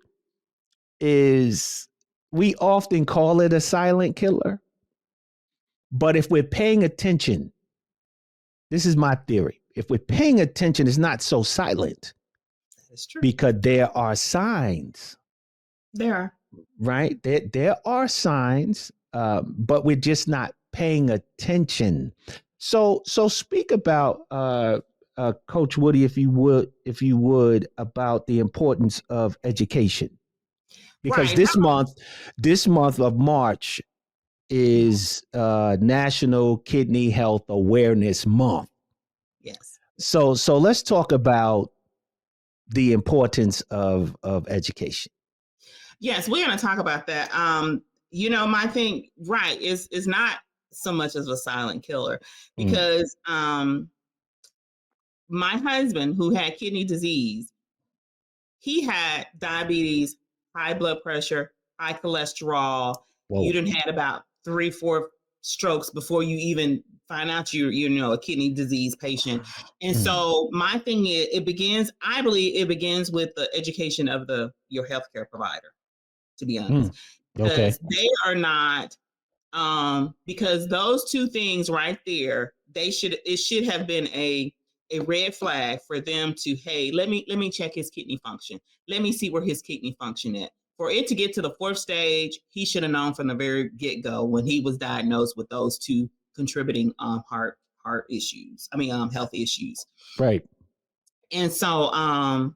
is we often call it a silent killer, but if we're paying attention, this is my theory. If we're paying attention, it's not so silent. That's true. Because there are signs. There are. Right? There are signs, but we're just not paying attention. So speak about Coach Woody, if you would, about the importance of education. Because right. this month of March is National Kidney Health Awareness Month. Yes. So let's talk about the importance of education. Yes, we're going to talk about that. My thing, right, is not so much as a silent killer, because my husband, who had kidney disease, he had diabetes, high blood pressure, high cholesterol. Whoa. You done had about 3-4 strokes before you even find out you're a kidney disease patient. And so my thing is, I believe it begins with the education of your healthcare provider, to be honest. Because they are not, because those two things right there, it should have been a red flag for them to, hey, let me check his kidney function. Let me see where his kidney function at. For it to get to the 4th stage, he should have known from the very get-go when he was diagnosed with those two contributing heart issues. Health issues. Right. And so I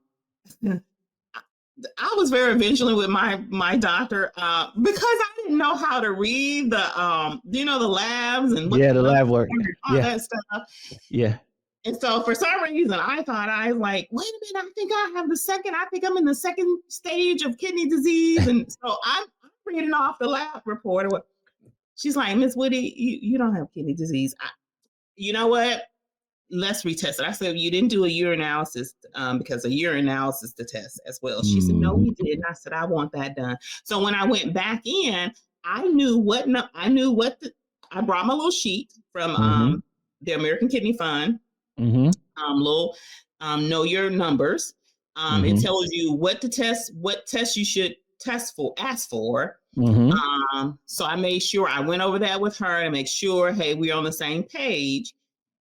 was very vigilant with my doctor because I didn't know how to read the the labs and the lab work, all that stuff. Yeah. And so for some reason, I thought, I was like, wait a minute, I think I'm in the 2nd stage of kidney disease. And so I'm reading off the lab report. She's like, Miss Woody, you don't have kidney disease. You know what? Let's retest it. I said, you didn't do a urinalysis because a urinalysis to test as well. She said, no, we did. And I said, I want that done. So when I went back in, I brought my little sheet from the American Kidney Fund. Little know your numbers. It tells you what to test, what tests you should ask for. So I made sure I went over that with her to make sure, hey, we're on the same page.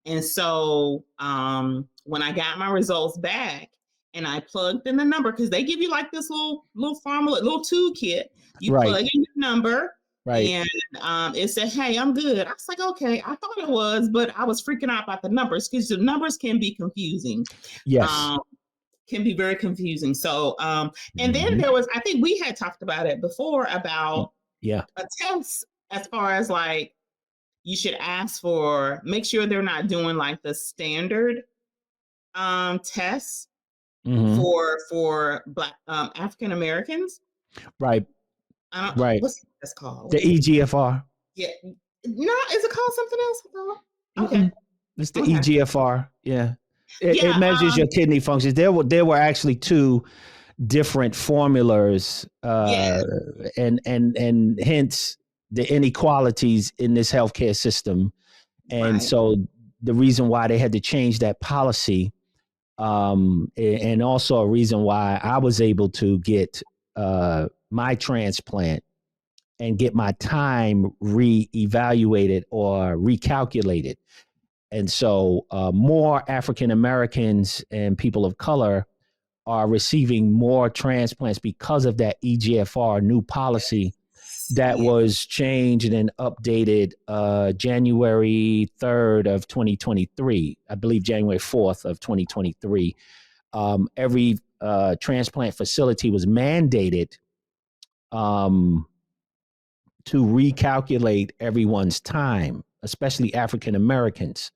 And so when I got my results back and I plugged in the number, because they give you like this little formula, little toolkit, you plug in your number. Right. And it said, hey, I'm good. I was like, okay, I thought it was, but I was freaking out about the numbers because the numbers can be confusing. Yes. Can be very confusing. So, and then there was, I think we had talked about it before about a test as far as like, you should make sure they're not doing like the standard tests for Black African Americans. Right. What's that's called? The EGFR. Yeah. No, is it called something else? Okay. It's the EGFR. Yeah. It measures your kidney functions. There were actually 2 different formulas, and hence the inequalities in this healthcare system. And so the reason why they had to change that policy, and also a reason why I was able to get my transplant and get my time re-evaluated or recalculated. And so more African Americans and people of color are receiving more transplants because of that EGFR new policy that was changed and updated January 3rd of 2023. I believe January 4th of 2023. Every transplant facility was mandated to recalculate everyone's time, especially African Americans,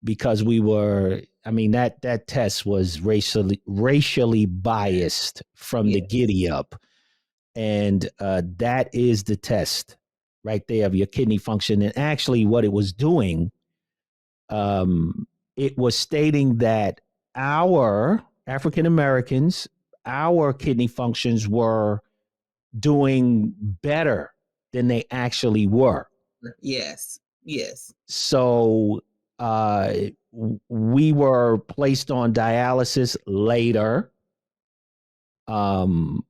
because that test was racially biased from the giddy up. And that is the test right there of your kidney function. And actually what it was doing, it was stating that our African Americans, our kidney functions were doing better than they actually were. Yes. Yes. So we were placed on dialysis later. And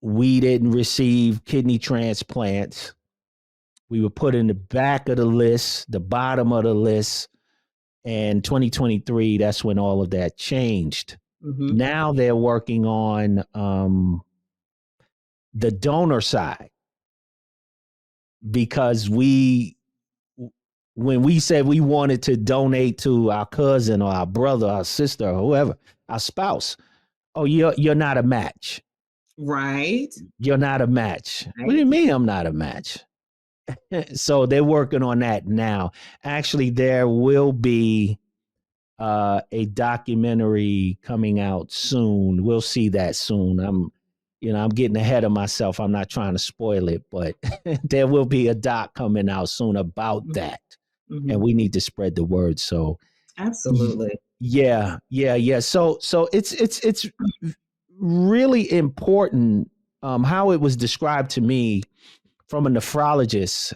we didn't receive kidney transplants. We were put in the back of the list, the bottom of the list. And 2023, that's when all of that changed. Mm-hmm. Now they're working on the donor side, because when we said we wanted to donate to our cousin or our brother, our sister, or whoever, our spouse, oh, you're not a match. Right. You're not a match. Right. What do you mean I'm not a match? So they're working on that now. Actually, there will be a documentary coming out soon. We'll see that soon. I'm getting ahead of myself. I'm not trying to spoil it, but there will be a doc coming out soon about that. Mm-hmm. And we need to spread the word. So absolutely. Yeah. So it's really important how it was described to me from a nephrologist.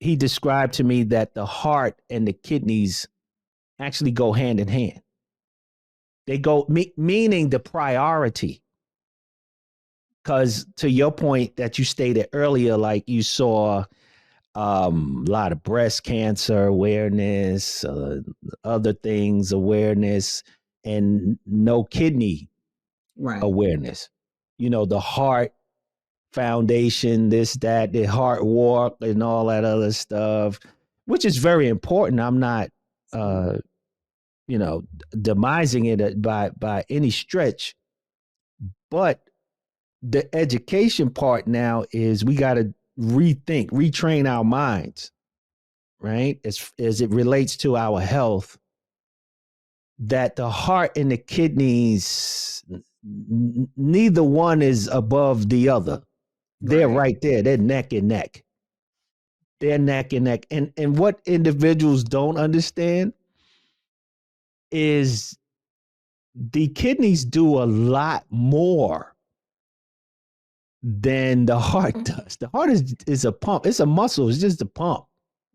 He described to me that the heart and the kidneys actually go hand in hand. They go, meaning the priority. Because to your point that you stated earlier, like you saw a lot of breast cancer awareness, other things awareness, and no kidney awareness. The heart foundation, this, that, the heart walk and all that other stuff, which is very important. I'm not, demising it by any stretch, but the education part now is we got to retrain our minds, right? As it relates to our health, that the heart and the kidneys, neither one is above the other. They're right there. They're neck and neck. They're neck and neck. And what individuals don't understand is the kidneys do a lot more than the heart does. The heart is a pump. It's a muscle. It's just a pump.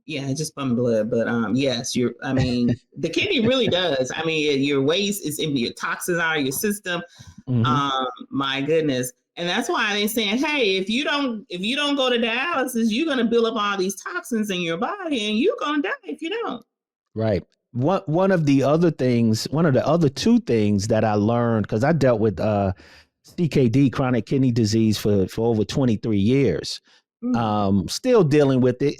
Yeah, just pump blood. But yes, the kidney really does. I mean, your waste is in your toxins out of your system. Mm-hmm. My goodness. And that's why they're saying, hey, if you don't go to dialysis, you're going to build up all these toxins in your body and you're going to die if you don't. Right. One of the other two things that I learned, because I dealt with CKD, chronic kidney disease, for over 23 years. Mm-hmm. Still dealing with it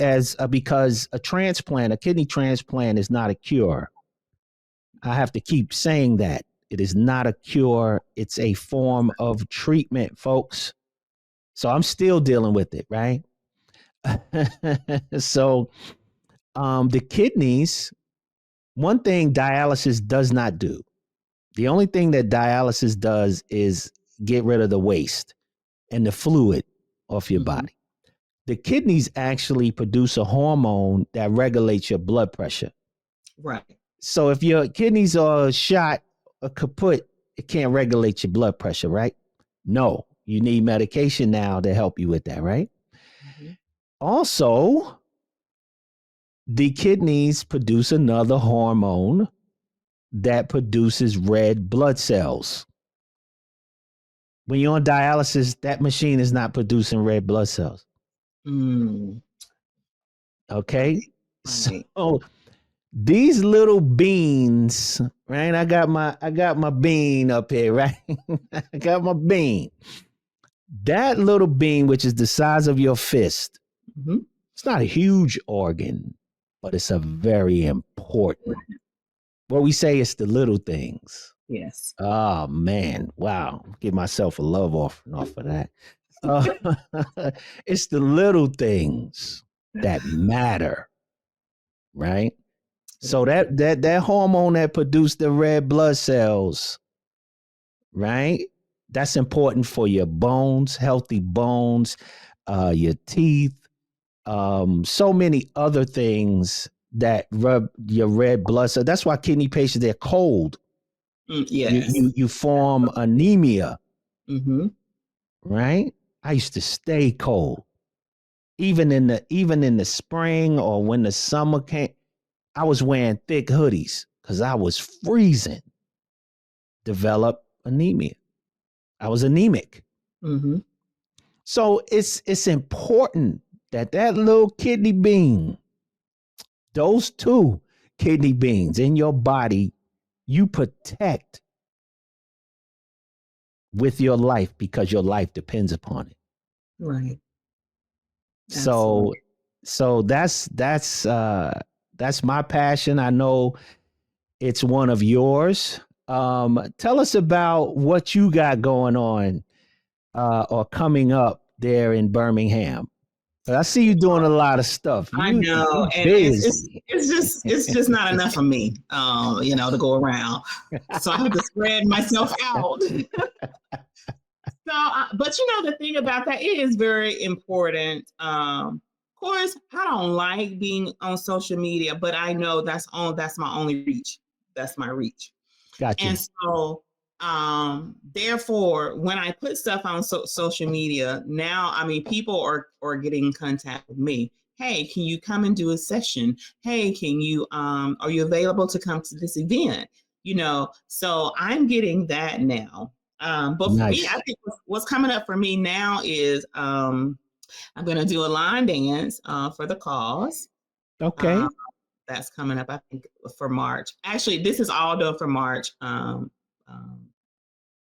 because a kidney transplant is not a cure. I have to keep saying that. It is not a cure. It's a form of treatment, folks. So I'm still dealing with it, right? So the kidneys, one thing dialysis does not do. The only thing that dialysis does is get rid of the waste and the fluid off your body. The kidneys actually produce a hormone that regulates your blood pressure. Right. So if your kidneys are shot or kaput, it can't regulate your blood pressure, right? No, you need medication now to help you with that, right? Mm-hmm. Also, the kidneys produce another hormone that produces red blood cells. When you're on dialysis, that machine is not producing red blood cells. Okay. Right. So these little beans, right? I got my bean up here, right? I got my bean. That little bean, which is the size of your fist, mm-hmm. It's not a huge organ, but it's a very important. What we say is the little things. Yes. Oh man, wow! Give myself a love offering off of that. It's the little things that matter, right? So that hormone that produced the red blood cells, right? That's important for your bones, healthy bones, your teeth, so many other things that rub your red blood cell. That's why kidney patients, they're cold. Yes. You form anemia, Mm-hmm. right? I used to stay cold. Even in the spring or when the summer came, I was wearing thick hoodies because I was freezing. Developed anemia. I was anemic. Mm-hmm. So it's important that little kidney bean, those two kidney beans in your body, you protect with your life because your life depends upon it. Right. So Absolutely. so that's my passion. I know it's one of yours. Tell us about what you got going on or coming up there in Birmingham. I see you doing a lot of stuff. I You know, and busy. it's just not enough for me, to go around. So I have to spread myself out. But the thing about that, it is very important. Of course, I don't like being on social media, but I know that's my only reach. That's my reach. Got And you. so, therefore, when I put stuff on social media, now, I mean, people are getting in contact with me. Hey, can you come and do a session? Hey, are you available to come to this event? So I'm getting that now. But for me, I Nice. think what's coming up for me now is I'm going to do a line dance for the cause. Okay. That's coming up, I think, for March. Actually, this is all done for March,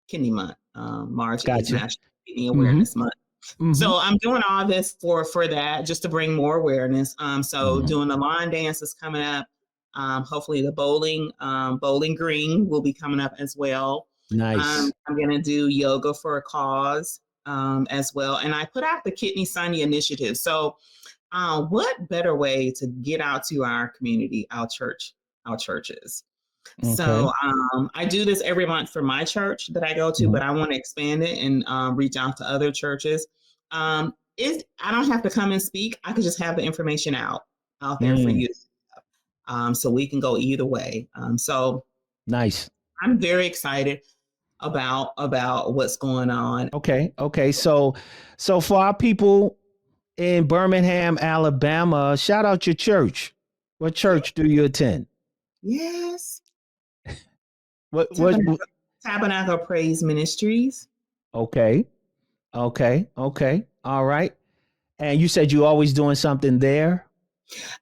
Kidney Month. March is Got you. National Kidney Mm-hmm. Awareness Month. Mm-hmm. So I'm doing all this for that, just to bring more awareness. So Mm-hmm. doing the line dance is coming up. Hopefully the bowling green will be coming up as well. Nice. I'm gonna do yoga for a cause as well. And I put out the Kidney Sunday initiative. So what better way to get out to our community, our churches? Okay. So I do this every month for my church that I go to, Mm-hmm. but I want to expand it and reach out to other churches. I don't have to come and speak. I could just have the information out there for Mm. you, so we can go either way. So Nice. I'm very excited about what's going on. Okay. Okay. So for our people in Birmingham, Alabama, shout out your church. What church do you attend? Yes, What Tabernacle Praise Ministries. okay. Okay. Okay. All right. And you said you always doing something there?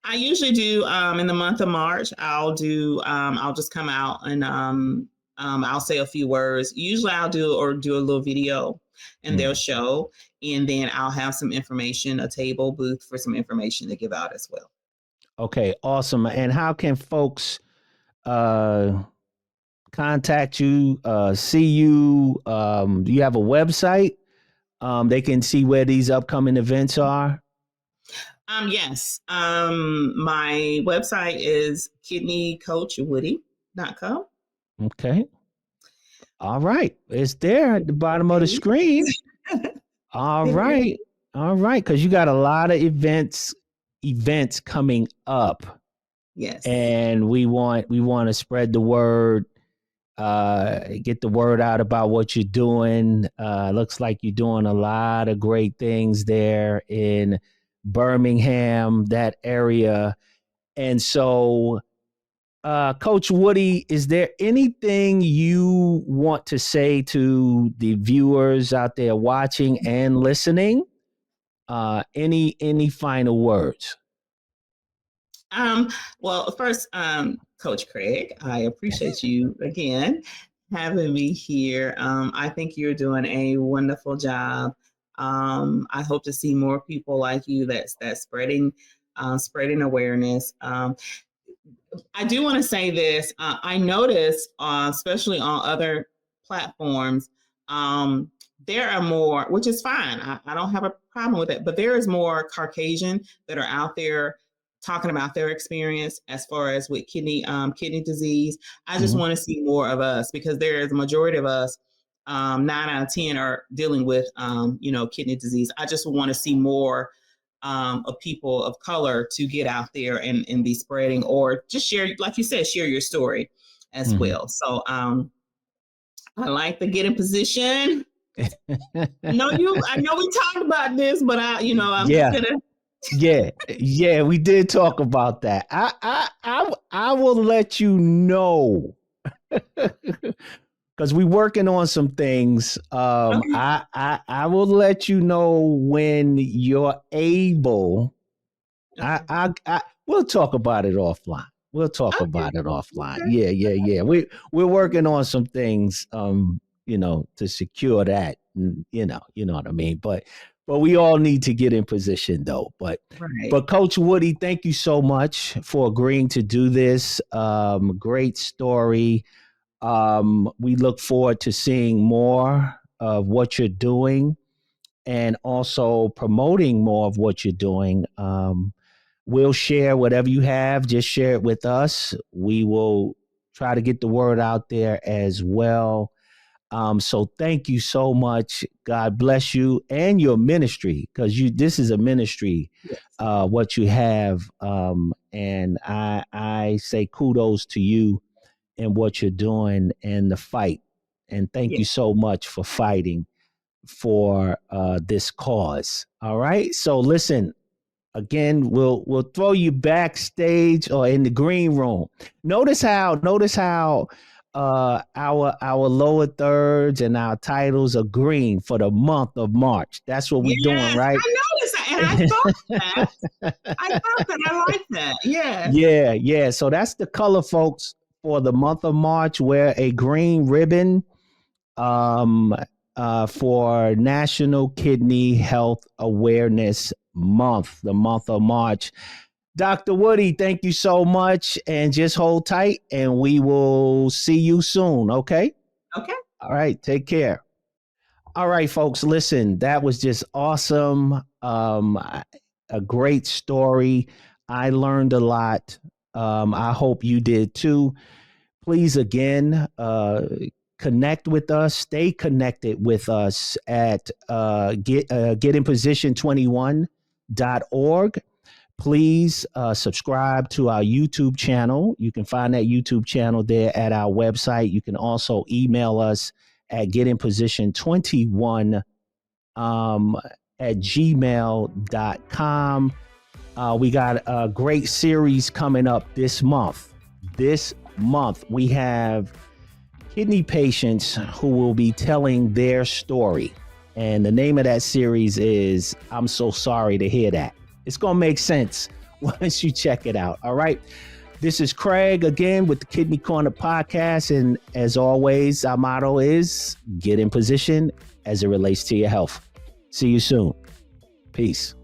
I usually do in the month of March. I'll just come out and I'll say a few words. Usually I'll do a little video and they'll Mm. show, and then I'll have some information, a table booth for some information to give out as well. Okay, awesome. And how can folks uh contact you, see you? Do you have a website? They can see where these upcoming events are. Yes. My website is kidneycoachwoody.com. Okay. All right. It's there at the bottom of the screen. All right. All right. Because you got a lot of events coming up. Yes. And we want to spread the word, get the word out about what you're doing. Looks like you're doing a lot of great things there in Birmingham, that area. And so, Coach Woody, is there anything you want to say to the viewers out there watching and listening? Any final words? Um, well, first, Coach Craig, I appreciate you again having me here. I think you're doing a wonderful job. I hope to see more people like you that's spreading awareness. I do want to say this. I noticed, especially on other platforms, there are more, which is fine. I don't have a problem with it, but there is more Caucasian that are out there talking about their experience as far as with kidney disease. I just Mhm. want to see more of us, because there is a majority of us. 9 out of 10 are dealing with, kidney disease. I just want to see more of people of color to get out there and be spreading, or just share, like you said, share your story as Mhm. well. So I like to get in position. I know we talked about this, but I'm Yeah. gonna. Yeah, we did talk about that. I will let you know because we're working on some things. Okay. I will let you know when you're able. We'll talk about it offline. We'll talk Okay. about it offline. Okay. Yeah. We're working on some things, to secure that. You know what I mean. But we all need to get in position though. But Right. Coach Woody, thank you so much for agreeing to do this. Great story. We look forward to seeing more of what you're doing and also promoting more of what you're doing. We'll share whatever you have. Just share it with us. We will try to get the word out there as well. So thank you so much. God bless you and your ministry, because this is a ministry, Yes. what you have. And I say kudos to you and what you're doing and the fight. And thank you so much for fighting for this cause. All right. So listen, again, we'll throw you backstage or in the green room. Notice how our lower thirds and our titles are green for the month of March. That's what we're doing, right? I noticed that, and I thought that. I like that. Yeah. Yeah. So that's the color, folks, for the month of March. Wear a green ribbon for National Kidney Health Awareness Month, the month of March. Dr. Woody, thank you so much, and just hold tight, and we will see you soon, okay? Okay. All right, take care. All right, folks, listen, that was just awesome. A great story. I learned a lot. I hope you did too. Please, again, connect with us. Stay connected with us at getinposition21.org. Please subscribe to our YouTube channel. You can find that YouTube channel there at our website. You can also email us at getinposition21 at gmail.com. We got a great series coming up this month. We have kidney patients who will be telling their story. And the name of that series is I'm So Sorry to Hear That. It's going to make sense once you check it out. All right. This is Craig again with the Kidney Korner Podcast. And as always, our motto is get in position as it relates to your health. See you soon. Peace.